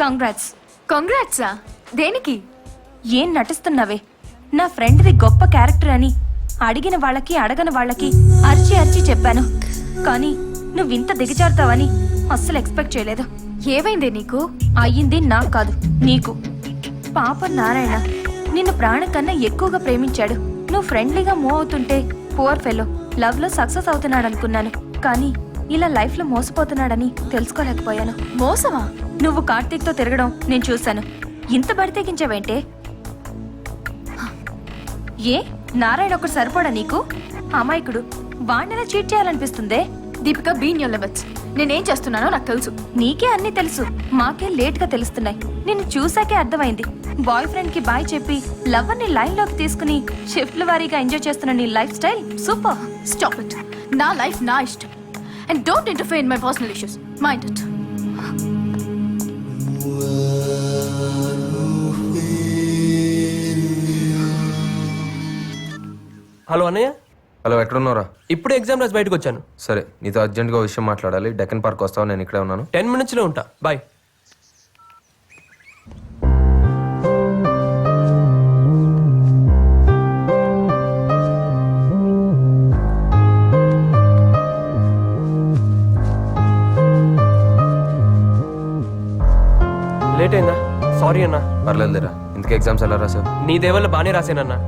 కంగ్రాట్సా? దేనికి? ఏం నటిస్తున్నావే? నా ఫ్రెండ్ది గొప్ప క్యారెక్టర్ అని అడిగిన వాళ్ళకి అడగని వాళ్ళకి అరిచి అరిచి చెప్పాను, కానీ నువ్వింత దిగజారుతావని అస్సలు ఎక్స్పెక్ట్ చేయలేదు. ఏమైందే నీకు? అయ్యింది నాకు కాదు, నీకు. పాప నారాయణ నిన్ను ప్రాణం కన్నా ఎక్కువగా ప్రేమించాడు. నువ్వు ఫ్రెండ్లీగా మూవ్ అవుతుంటే పువర్ ఫెలో లవ్ లో సక్సెస్ అవుతున్నాడు అనుకున్నాను, కానీ ఇలా లైఫ్ లో మోసపోతున్నాడని తెలుసుకోలేకపోయాను. మోసమా? నువ్వు కార్తీక్ తో తిరగడం నేను చూశాను. ఇంత బడితెగించావేంటే? ఏ నారాయణ ఒకటి సరిపడా నీకు? అమాయకుడు, వాణ్ణిలా చీట్ చేయాలనిపిస్తుందే. Deepika, be in your limits. నేనేం చేస్తున్నానో నాకు తెలుసు. నీకే అన్ని తెలుసు, మాకే లేట్ గా తెలుస్తున్నాయి. నిన్ను చూసాకే అర్థమైంది. బాయ్ ఫ్రెండ్ కి బాయ్ చెప్పి లవర్ ని లైన్ లోకి తీసుకుని షిఫ్ట్ల వారీగా ఎంజాయ్ చేస్తున్న నీ life style super. Stop it. నా లైఫ్ నా ఇష్టం. And don't interfere in my personal issues. Mind it. Hello అన్నయ్య. హలో, ఎక్కడున్నారా? ఇప్పుడు ఎగ్జామ్ రాసి బయటకు వచ్చాను. సరే, నీతో అర్జెంట్గా విషయం మాట్లాడాలి. డెక్కన్ పార్క్ వస్తావా? నేను ఇక్కడే ఉన్నాను. 10 minutes ఉంటా. బాయ్. లేట్ అయిందా? సారీ అన్నా. పర్లేదురా. ఇంతకీ ఎగ్జామ్స్ ఎలా రాసావు? నీ దేవల్ల బాగానే రాసానన్నా.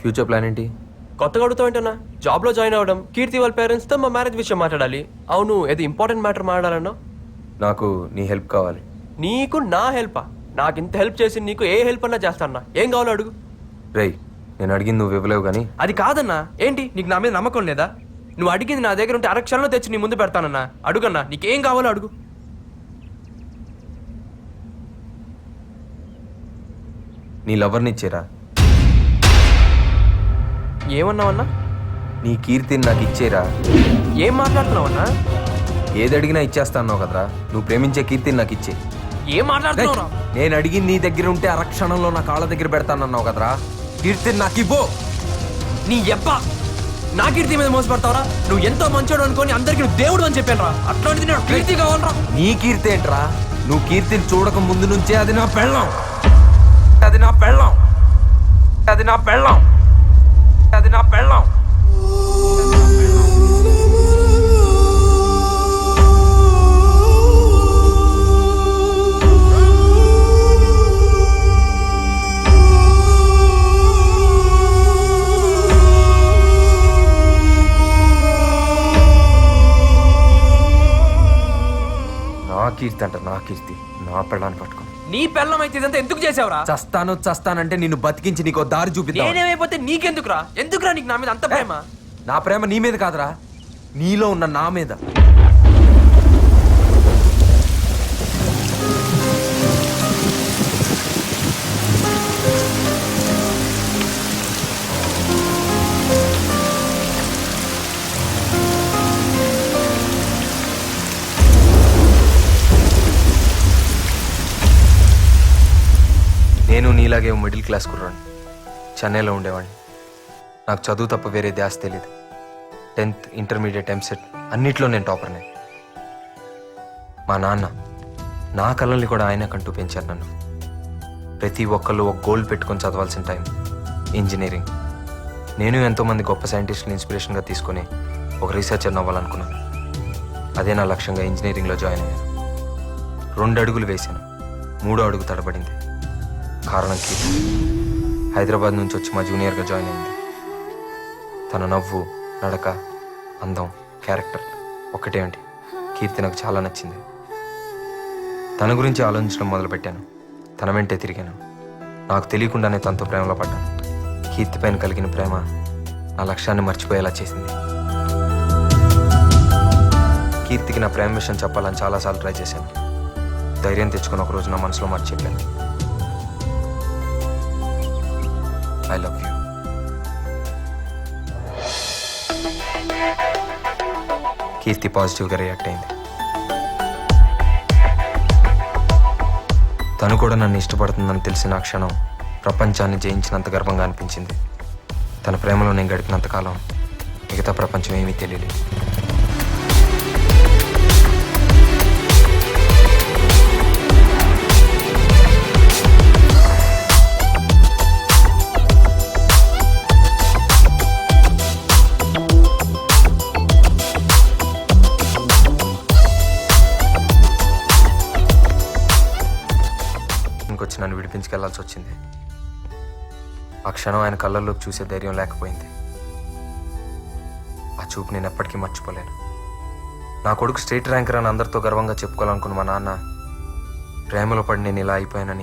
ఫ్యూచర్ ప్లాన్ ఏంటి? కొత్తగా అడుగుతావేంటన్నా? జాబ్లో జాయిన్ అవ్వడం, కీర్తి వాళ్ళ పేరెంట్స్తో మా మ్యారేజ్ విషయం మాట్లాడాలి. అవును, ఏదో ఇంపార్టెంట్ మ్యాటర్ మాట్లాడాలన్నా. నాకు నీ హెల్ప్ కావాలి. నీకు నా హెల్పా? నాకు ఇంత హెల్ప్ చేసి నీకు ఏ హెల్ప్ అన్నా చేస్తానా? ఏం కావాలో అడుగు. రేయ్, నేను అడిగింది నువ్వు ఇవ్వలేవు కానీ. అది కాదన్నా. ఏంటి, నీకు నా మీద నమ్మకం లేదా? నువ్వు అడిగింది నా దగ్గర ఉంటే అరక్షణలో తెచ్చి నీ ముందు పెడతానన్నా. అడుగన్నా, నీకేం కావాలో అడుగు. నీ లవర్ని ఇచ్చేరా. ఏమన్నావన్నా? నీ కీర్తిని నాకు ఇచ్చేరా. ఏం మాట్లాడుతున్నావన్నా? ఏది అడిగినా ఇచ్చేస్తా అన్నావు కదరా. నువ్వు ప్రేమించే కీర్తిని నాకు ఇచ్చే. ఏం మాట్లాడుతున్నావురా? నేను అడిగింది నీ దగ్గర ఉంటే అరక్షణంలో నా కాళ్ళ దగ్గర పెడతానన్నావు కదరా. కీర్తిని నాకు ఇవ్వు. నీ ఎబ్బా, నా కీర్తి మీద మోసపడతావరా? నువ్వు ఎంతో మంచోడు అనుకోని అందరికి నువ్వు దేవుడు అని చెప్పాను రా. అట్లాంటిది నాకు కీర్తి కావాలరా. నీ కీర్తి ఏంట్రా? నువ్వు కీర్తిని చూడక ముందు నుంచే అది నా పెళ్ళం. అది నా పెళ్ళం. అది నా పెళ్ళం. అది నా పెళ్ళం. నా కీర్తి అంట, నా కీర్తి, నా పెళ్ళాన్ని పట్టుకో. నీ పెళ్ళం అయితే ఇదంతా ఎందుకు చేసావురా? చస్తానంటే నిన్ను బతికించి నీకు దారి చూపిద్దాం. నేనేమైపోతే నీకెందుకురా? ఎందుకురా నీకు నా మీద అంత ప్రేమ? నా ప్రేమ నీ మీద కాదురా, నీలో ఉన్న నా మీద. నేను నీలాగే మిడిల్ క్లాస్ కుర్రాను. చెన్నైలో ఉండేవాడిని. నాకు చదువు తప్ప వేరే ధ్యాస తెలియదు. 10th, ఇంటర్మీడియట్, ఎంసెట్ అన్నిట్లో నేను టాపర్నే. మా నాన్న నా కళల్ని కూడా ఆయన కంటూ పెంచారు నన్ను. ప్రతి ఒక్కళ్ళు ఒక గోల్ పెట్టుకొని చదవాల్సిన టైం ఇంజనీరింగ్. నేను ఎంతోమంది గొప్ప సైంటిస్ట్ని ఇన్స్పిరేషన్గా తీసుకొని ఒక రీసెర్చర్ని అవ్వాలనుకున్నాను. అదే నా లక్ష్యంగా ఇంజనీరింగ్లో జాయిన్ అయ్యాను. 2 అడుగులు వేశాను, 3వ అడుగు తడబడింది. కారణం కీర్తి. హైదరాబాద్ నుంచి వచ్చి మా జూనియర్గా జాయిన్ అయింది. తన నవ్వు, నడక, అందం, క్యారెక్టర్ ఒక్కటేంటి, కీర్తి నాకు చాలా నచ్చింది. తన గురించి ఆలోచించడం మొదలుపెట్టాను. తన వెంటే తిరిగాను. నాకు తెలియకుండానే తనతో ప్రేమలో పడ్డాను. కీర్తి పైన కలిగిన ప్రేమ నా లక్ష్యాన్ని మర్చిపోయేలా చేసింది. కీర్తికి నా ప్రేమ విషయం చెప్పాలని చాలాసార్లు ట్రై చేశాను. ధైర్యం తెచ్చుకొని ఒకరోజు నా మనసులో మార్చి చెప్పాను, I love you. కీర్తి పాజిటివ్గా రియాక్ట్ అయింది. తను కూడా నన్ను ఇష్టపడుతుందని తెలిసిన క్షణం ప్రపంచాన్ని జయించినంత గర్వంగా అనిపించింది. తన ప్రేమలో నేను గడిపినంతకాలం మిగతా ప్రపంచం ఏమీ తెలియలేదు. వచ్చి నన్ను విడిపించుకెళ్లాల్సి వచ్చింది. ఆ క్షణం ఆయన కళ్ళల్లోకి చూసే ధైర్యం లేకపోయింది. ఆ చూపు నేను ఎప్పటికీ మర్చిపోలేను. నా కొడుకు స్టేట్ ర్యాంకర్ అని అందరితో గర్వంగా చెప్పుకోవాలనుకున్న మా నాన్న ప్రేమలో పడి నేను ఇలా అయిపోయానని